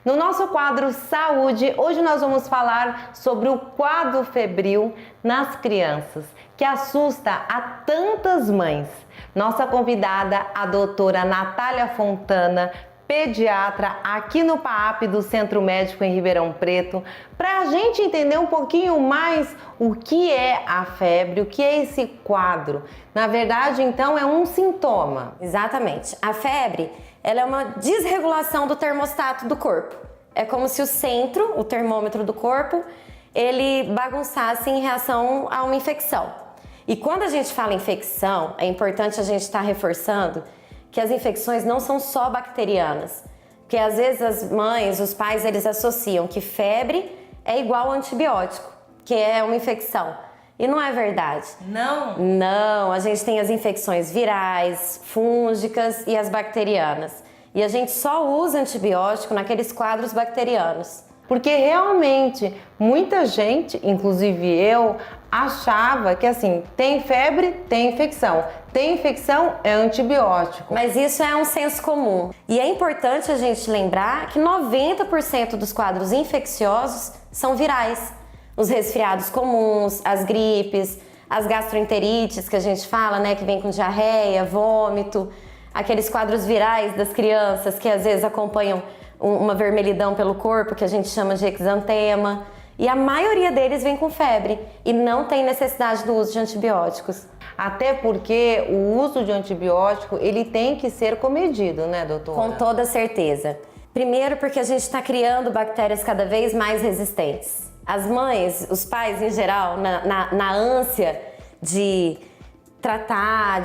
No nosso quadro Saúde, hoje nós vamos falar sobre o quadro febril nas crianças, que assusta a tantas mães. Nossa convidada, a doutora Natália Fontana, pediatra aqui no PAAP do Centro Médico em Ribeirão Preto, para a gente entender um pouquinho mais o que é a febre, o que é esse quadro. Na verdade, então, é um sintoma. Exatamente. A febre, ela é uma desregulação do termostato do corpo. É como se o centro, o termômetro do corpo, ele bagunçasse em reação a uma infecção. E quando a gente fala infecção, é importante a gente estar reforçando que as infecções não são só bacterianas. Porque às vezes as mães, os pais, eles associam que febre é igual ao antibiótico, que é uma infecção. E não é verdade. Não? Não, a gente tem as infecções virais, fúngicas e as bacterianas. E a gente só usa antibiótico naqueles quadros bacterianos. Porque realmente muita gente, inclusive eu, achava que assim, tem febre, tem infecção. Tem infecção, é antibiótico. Mas isso é um senso comum. E é importante a gente lembrar que 90% dos quadros infecciosos são virais. Os resfriados comuns, as gripes, as gastroenterites que a gente fala, né, que vem com diarreia, vômito, aqueles quadros virais das crianças que às vezes acompanham uma vermelhidão pelo corpo, que a gente chama de exantema. E a maioria deles vem com febre e não tem necessidade do uso de antibióticos. Até porque o uso de antibiótico, ele tem que ser comedido, né, doutora? Com toda certeza. Primeiro porque a gente está criando bactérias cada vez mais resistentes. As mães, os pais em geral, na ânsia de tratar,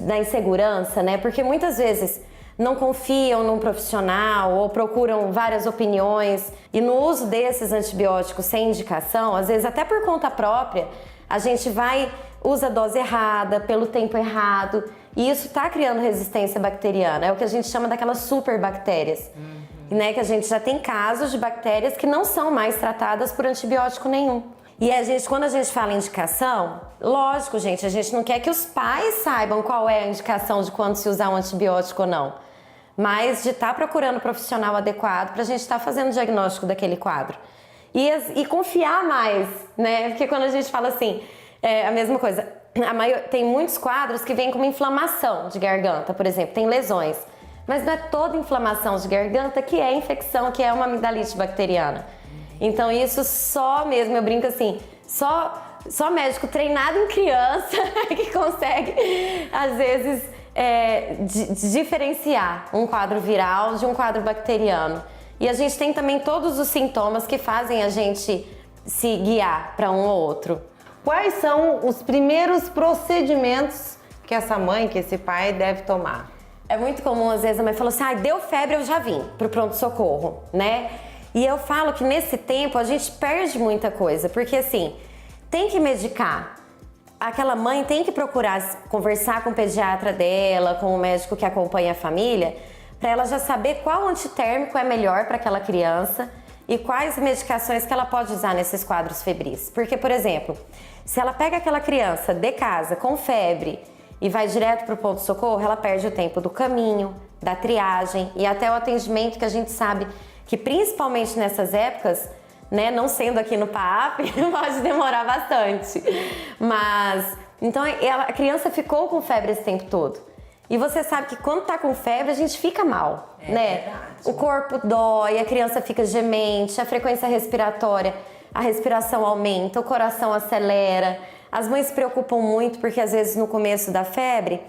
da insegurança, né? Porque muitas vezes não confiam num profissional ou procuram várias opiniões e no uso desses antibióticos sem indicação, às vezes até por conta própria, a gente usa a dose errada, pelo tempo errado e isso está criando resistência bacteriana, é o que a gente chama daquelas superbactérias, né? Que a gente já tem casos de bactérias que não são mais tratadas por antibiótico nenhum. E quando a gente fala indicação, lógico, gente, a gente não quer que os pais saibam qual é a indicação de quando se usar um antibiótico ou não, mas de estar procurando o profissional adequado para a gente estar fazendo o diagnóstico daquele quadro. E confiar mais, né? Porque quando a gente fala assim, é a mesma coisa, tem muitos quadros que vêm com uma inflamação de garganta, por exemplo, tem lesões, mas não é toda inflamação de garganta que é infecção, que é uma amigdalite bacteriana. Então isso só mesmo, eu brinco assim, só médico treinado em criança que consegue, às vezes, diferenciar um quadro viral de um quadro bacteriano. E a gente tem também todos os sintomas que fazem a gente se guiar para um ou outro. Quais são os primeiros procedimentos que essa mãe, que esse pai deve tomar? É muito comum, às vezes, a mãe fala assim, deu febre, eu já vim pro pronto-socorro, né? E eu falo que nesse tempo a gente perde muita coisa, porque assim, tem que medicar. Aquela mãe tem que procurar conversar com o pediatra dela, com o médico que acompanha a família, para ela já saber qual antitérmico é melhor para aquela criança e quais medicações que ela pode usar nesses quadros febris. Porque, por exemplo, se ela pega aquela criança de casa com febre e vai direto para o ponto-socorro, ela perde o tempo do caminho, da triagem e até o atendimento que a gente sabe que principalmente nessas épocas, né, não sendo aqui no PAAP, pode demorar bastante. Mas, então a criança ficou com febre esse tempo todo. E você sabe que quando tá com febre, a gente fica mal, né? Verdade. O corpo dói, a criança fica gemente, a frequência respiratória, a respiração aumenta, o coração acelera. As mães se preocupam muito porque às vezes no começo da febre,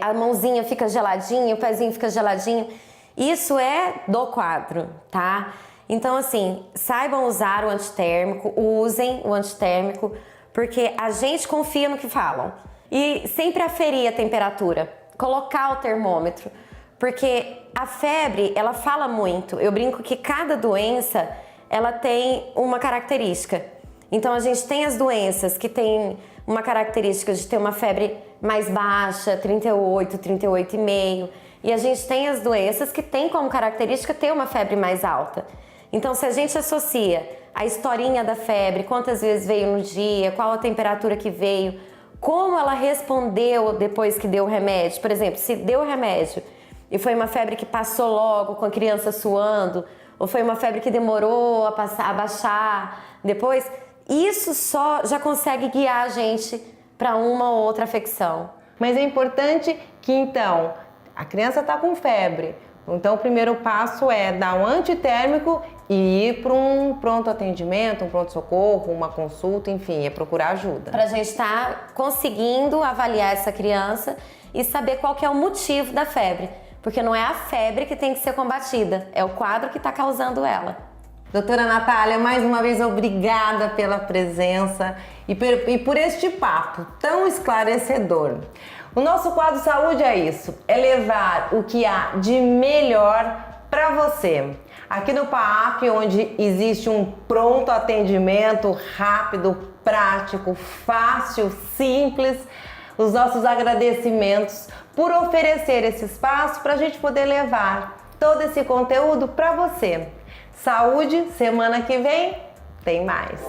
a mãozinha fica geladinha, o pezinho fica geladinho. Isso é do quadro, tá? Então, assim, saibam usar o antitérmico, usem o antitérmico, porque a gente confia no que falam. E sempre aferir a temperatura, colocar o termômetro, porque a febre, ela fala muito. Eu brinco que cada doença, ela tem uma característica. Então, a gente tem as doenças que têm uma característica de ter uma febre mais baixa, 38, 38,5. E a gente tem as doenças que têm como característica ter uma febre mais alta. Então, se a gente associa a historinha da febre, quantas vezes veio no dia, qual a temperatura que veio, como ela respondeu depois que deu o remédio. Por exemplo, se deu o remédio e foi uma febre que passou logo com a criança suando, ou foi uma febre que demorou a baixar depois, isso só já consegue guiar a gente para uma ou outra afecção. Mas é importante que então a criança está com febre, então o primeiro passo é dar um antitérmico e ir para um pronto atendimento, um pronto-socorro, uma consulta, enfim, é procurar ajuda. Para a gente estar conseguindo avaliar essa criança e saber qual que é o motivo da febre. Porque não é a febre que tem que ser combatida, é o quadro que está causando ela. Doutora Natália, mais uma vez obrigada pela presença e por este papo tão esclarecedor. O nosso quadro Saúde é isso, é levar o que há de melhor para você. Aqui no PAAP, onde existe um pronto atendimento rápido, prático, fácil, simples, os nossos agradecimentos por oferecer esse espaço para a gente poder levar todo esse conteúdo para você. Saúde, semana que vem tem mais.